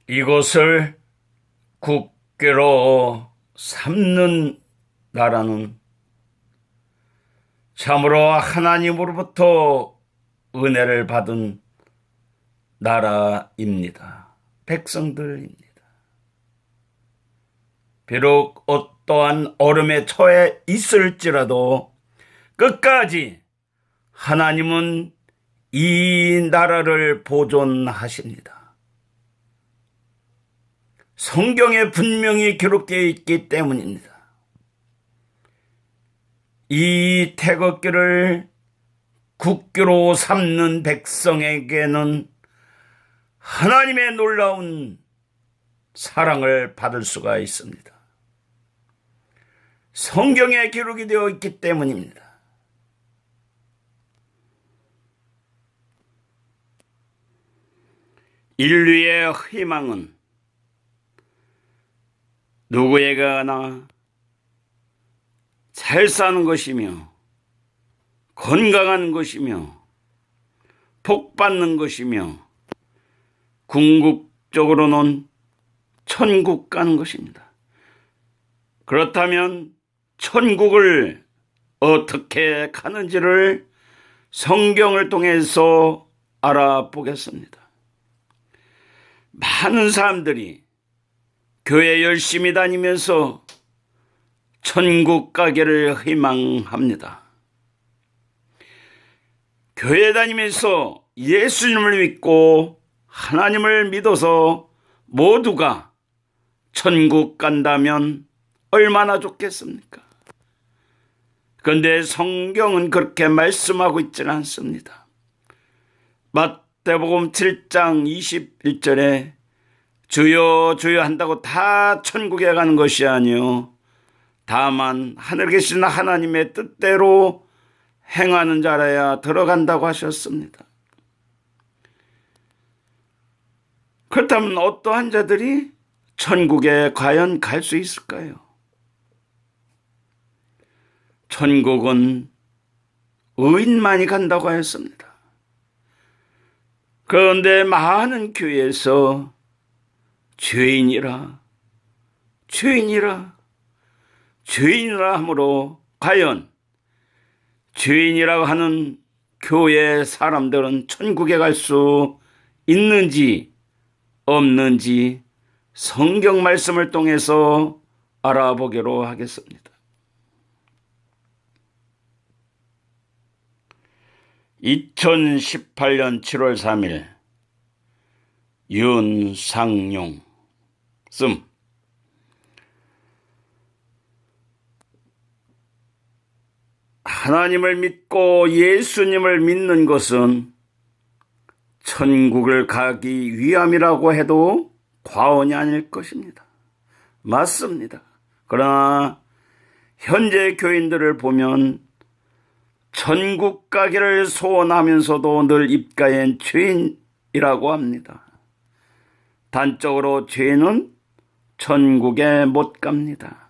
이것을 국교로 삼는 나라는 참으로 하나님으로부터 은혜를 받은 나라입니다. 백성들입니다. 비록 어떠한 어려움에 처해 있을지라도 끝까지 하나님은 이 나라를 보존하십니다. 성경에 분명히 기록되어 있기 때문입니다. 이 태극기를 국교로 삼는 백성에게는 하나님의 놀라운 사랑을 받을 수가 있습니다. 성경에 기록이 되어 있기 때문입니다. 인류의 희망은 누구에게나 잘 사는 것이며 건강한 것이며 복받는 것이며 궁극적으로는 천국 가는 것입니다. 그렇다면 천국을 어떻게 가는지를 성경을 통해서 알아보겠습니다. 많은 사람들이 교회 열심히 다니면서 천국 가기를 희망합니다. 교회 다니면서 예수님을 믿고 하나님을 믿어서 모두가 천국 간다면 얼마나 좋겠습니까? 그런데 성경은 그렇게 말씀하고 있지는 않습니다. 마태복음 7장 21절에 주여 주여 한다고 다 천국에 가는 것이 아니요 다만 하늘에 계신 하나님의 뜻대로 행하는 자라야 들어간다고 하셨습니다. 그렇다면 어떠한 자들이 천국에 과연 갈 수 있을까요? 천국은 의인만이 간다고 하였습니다. 그런데 많은 교회에서 죄인이라 함으로 과연 죄인이라고 하는 교회 사람들은 천국에 갈 수 있는지 없는지 성경 말씀을 통해서 알아보기로 하겠습니다. 2018년 7월 3일 윤상용 씀 하나님을 믿고 예수님을 믿는 것은 천국을 가기 위함이라고 해도 과언이 아닐 것입니다. 맞습니다. 그러나 현재 교인들을 보면 천국 가기를 소원하면서도 늘 입가엔 죄인이라고 합니다. 단적으로 죄인은 천국에 못 갑니다.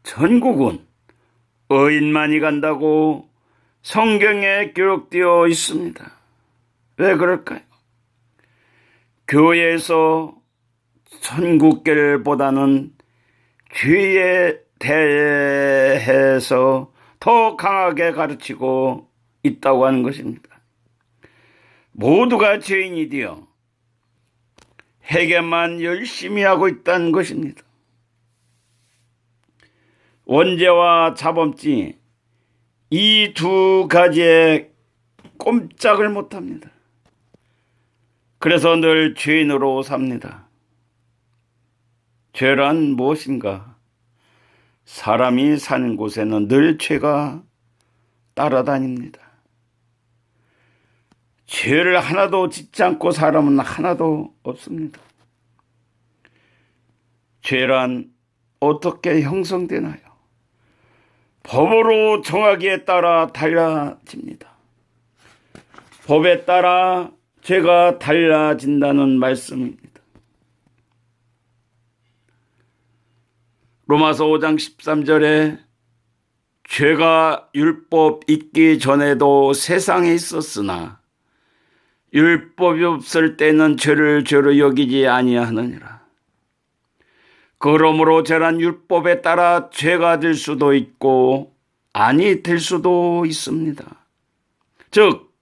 천국은 의인만이 간다고 성경에 기록되어 있습니다. 왜 그럴까요? 교회에서 천국길보다는 죄에 대해서 더 강하게 가르치고 있다고 하는 것입니다. 모두가 죄인이 되어 회개만 열심히 하고 있다는 것입니다. 원죄와 자범죄 이 두 가지에 꼼짝을 못합니다. 그래서 늘 죄인으로 삽니다. 죄란 무엇인가? 사람이 사는 곳에는 늘 죄가 따라다닙니다. 죄를 하나도 짓지 않고 사람은 하나도 없습니다. 죄란 어떻게 형성되나요? 법으로 정하기에 따라 달라집니다. 법에 따라 죄가 달라진다는 말씀입니다. 로마서 5장 13절에 죄가 율법 있기 전에도 세상에 있었으나 율법이 없을 때는 죄를 죄로 여기지 아니하느니라. 그러므로 죄란 율법에 따라 죄가 될 수도 있고 아니 될 수도 있습니다. 즉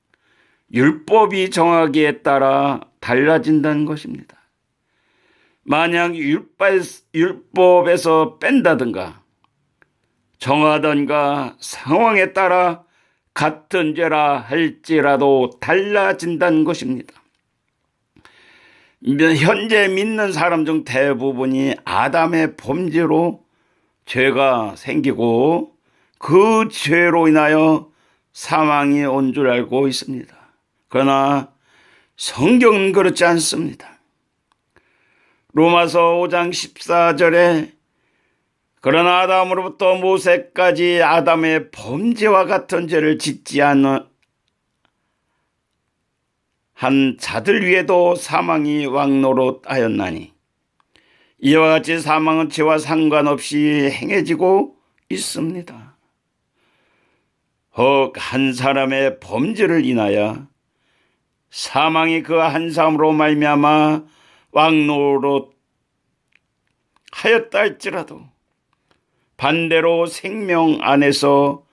율법이 정하기에 따라 달라진다는 것입니다. 만약 율법에서 뺀다든가 정하던가 상황에 따라 같은 죄라 할지라도 달라진다는 것입니다. 현재 믿는 사람 중 대부분이 아담의 범죄로 죄가 생기고 그 죄로 인하여 사망이 온 줄 알고 있습니다. 그러나 성경은 그렇지 않습니다. 로마서 5장 14절에 그러나 아담으로부터 모세까지 아담의 범죄와 같은 죄를 짓지 않은 한 자들 위에도 사망이 왕노릇하였나니 이와 같이 사망은 죄와 상관없이 행해지고 있습니다. 혹 한 사람의 범죄를 인하여 사망이 그 한 사람으로 말미암아 왕노릇하였다 할지라도 반대로 생명 안에서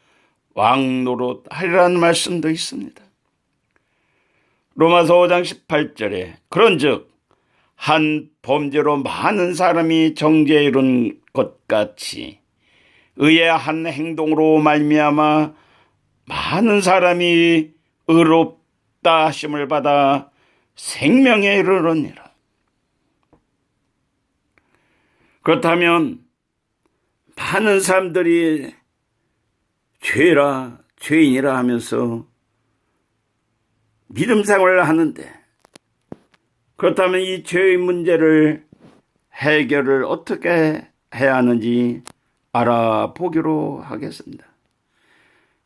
왕노릇하리라는 말씀도 있습니다. 로마서 5장 18절에 그런즉 한 범죄로 많은 사람이 정죄에 이른 것 같이 의의 한 행동으로 말미암아 많은 사람이 의롭다 하심을 받아 생명에 이르느니라. 그렇다면 많은 사람들이 죄인이라 하면서 믿음 생활을 하는데, 그렇다면 이 죄의 문제를 해결을 어떻게 해야 하는지 알아보기로 하겠습니다.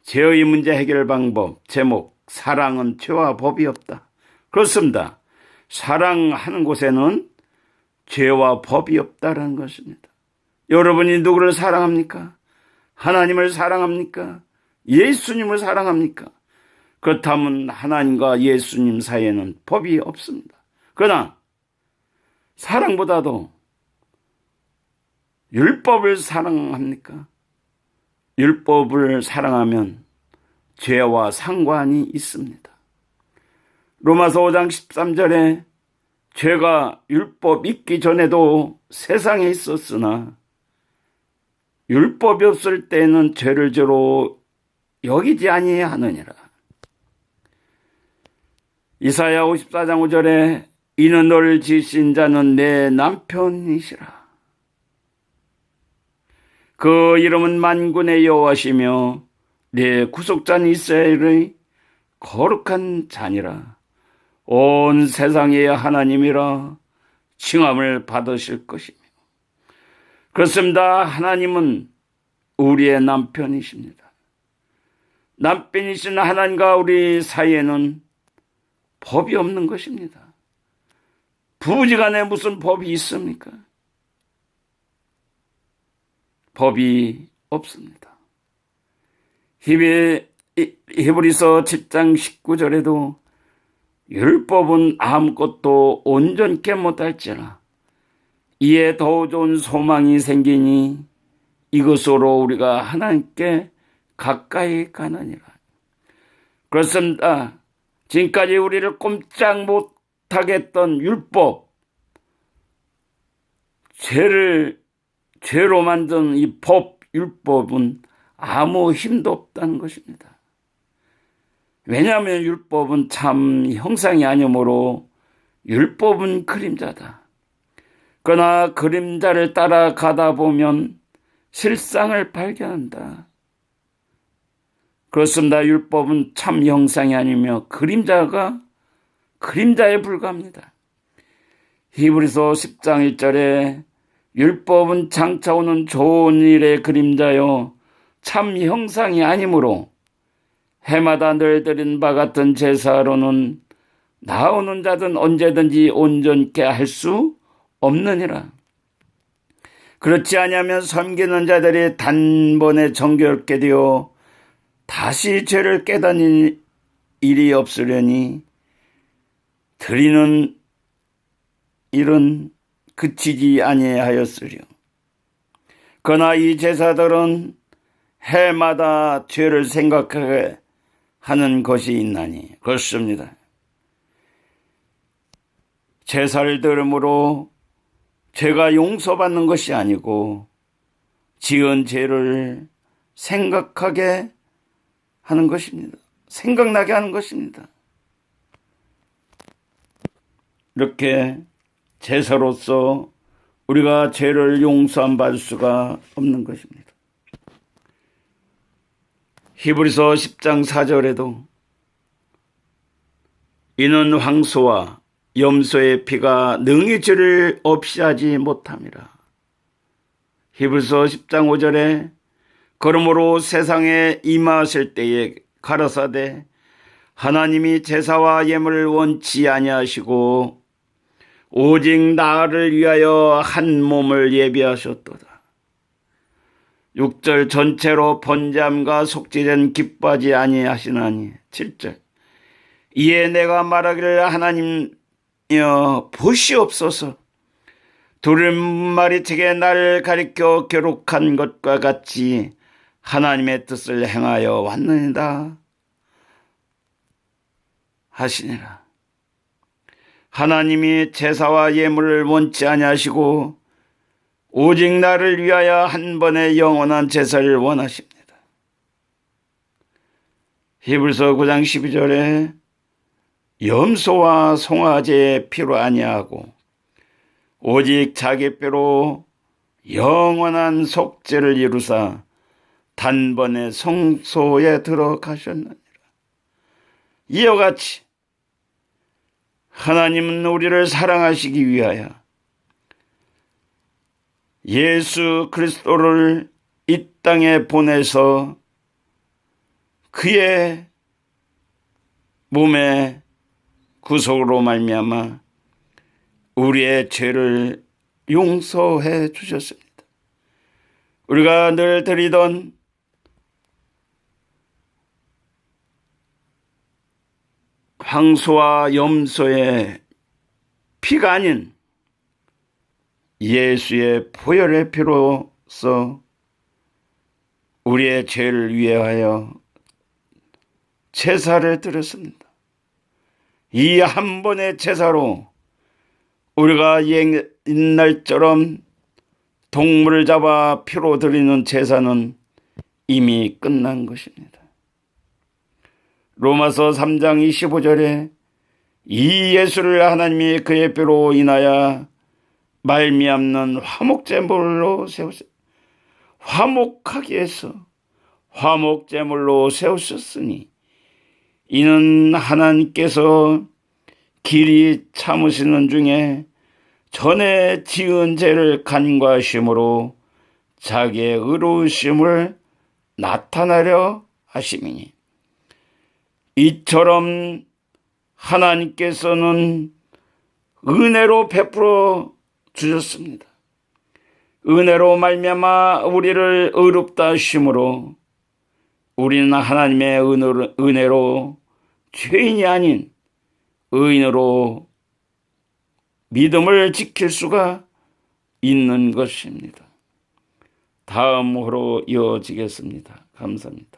죄의 문제 해결 방법, 제목, 사랑은 죄와 법이 없다. 그렇습니다. 사랑하는 곳에는 죄와 법이 없다라는 것입니다. 여러분이 누구를 사랑합니까? 하나님을 사랑합니까? 예수님을 사랑합니까? 그렇다면 하나님과 예수님 사이에는 법이 없습니다. 그러나 사랑보다도 율법을 사랑합니까? 율법을 사랑하면 죄와 상관이 있습니다. 로마서 5장 13절에 죄가 율법 있기 전에도 세상에 있었으나 율법이 없을 때는 죄를 죄로 여기지 아니하느니라. 이사야 54장 5절에 이는 너를 지으신 자는 내 남편이시라. 그 이름은 만군의 여호와시며 내 구속자는 이스라엘의 거룩한 자니라. 온 세상의 하나님이라 칭함을 받으실 것이며. 그렇습니다. 하나님은 우리의 남편이십니다. 남편이신 하나님과 우리 사이에는 법이 없는 것입니다. 부부지간에 무슨 법이 있습니까? 법이 없습니다. 히브리서 10장 19절에도 율법은 아무것도 온전케 못할지라 이에 더 좋은 소망이 생기니 이것으로 우리가 하나님께 가까이 가느니라. 그렇습니다. 지금까지 우리를 꼼짝 못하게 했던 율법, 죄로 만든 이 법, 율법은 아무 힘도 없다는 것입니다. 왜냐하면 율법은 참 형상이 아니므로 율법은 그림자다. 그러나 그림자를 따라가다 보면 실상을 발견한다. 그렇습니다. 율법은 참 형상이 아니며 그림자에 불과합니다. 히브리서 10장 1절에 율법은 장차 오는 좋은 일의 그림자요 참 형상이 아니므로 해마다 늘 드린 바 같은 제사로는 나오는 자든 언제든지 온전케 할 수 없느니라. 그렇지 아니하면 섬기는 자들이 단번에 정결케 되어 다시 죄를 깨닫는 일이 없으려니 드리는 일은 그치지 아니하였으려. 그러나 이 제사들은 해마다 죄를 생각하게 하는 것이 있나니 그렇습니다. 제사를 드림으로 죄가 용서받는 것이 아니고 지은 죄를 생각하게 하는 것입니다. 생각나게 하는 것입니다. 이렇게 제사로서 우리가 죄를 용서함 받을 수가 없는 것입니다. 히브리서 10장 4절에도 이는 황소와 염소의 피가 능히 죄를 없이 하지 못함이라. 히브리서 10장 5절에 그러므로 세상에 임하실 때에 가라사대 하나님이 제사와 예물을 원치 아니하시고 오직 나를 위하여 한 몸을 예비하셨도다. 6절 전체로 번제함과 속죄된 기뻐하지 아니하시나니. 7절 이에 내가 말하기를 하나님여 보시옵소서 두루마리책에 나를 가리켜 기록한 것과 같이 하나님의 뜻을 행하여 왔느니라 하시니라. 하나님이 제사와 예물을 원치 아니하시고 오직 나를 위하여 한 번의 영원한 제사를 원하십니다. 히브리서 9장 12절에 염소와 송아지의 피로 아니하고 오직 자기 뼈로 영원한 속죄를 이루사 단번에 성소에 들어가셨느니라. 이와 같이 하나님은 우리를 사랑하시기 위하여 예수 그리스도를 이 땅에 보내서 그의 몸의 구속으로 말미암아 우리의 죄를 용서해 주셨습니다. 우리가 늘 드리던 황소와 염소의 피가 아닌 예수의 보혈의 피로서 우리의 죄를 위하여 제사를 드렸습니다. 이 한 번의 제사로 우리가 옛날처럼 동물을 잡아 피로 드리는 제사는 이미 끝난 것입니다. 로마서 3장 25절에 이 예수를 하나님이 그의 뼈로 인하여 말미암는 화목제물로 화목하기 위해서 화목제물로 세우셨으니 이는 하나님께서 길이 참으시는 중에 전에 지은 죄를 간과하심으로 자기의 의로우심을 나타내려 하심이니 이처럼 하나님께서는 은혜로 베풀어 주셨습니다. 은혜로 말미암아 우리를 의롭다 하심으로 우리는 하나님의 은혜로 죄인이 아닌 의인으로 믿음을 지킬 수가 있는 것입니다. 다음으로 이어지겠습니다. 감사합니다.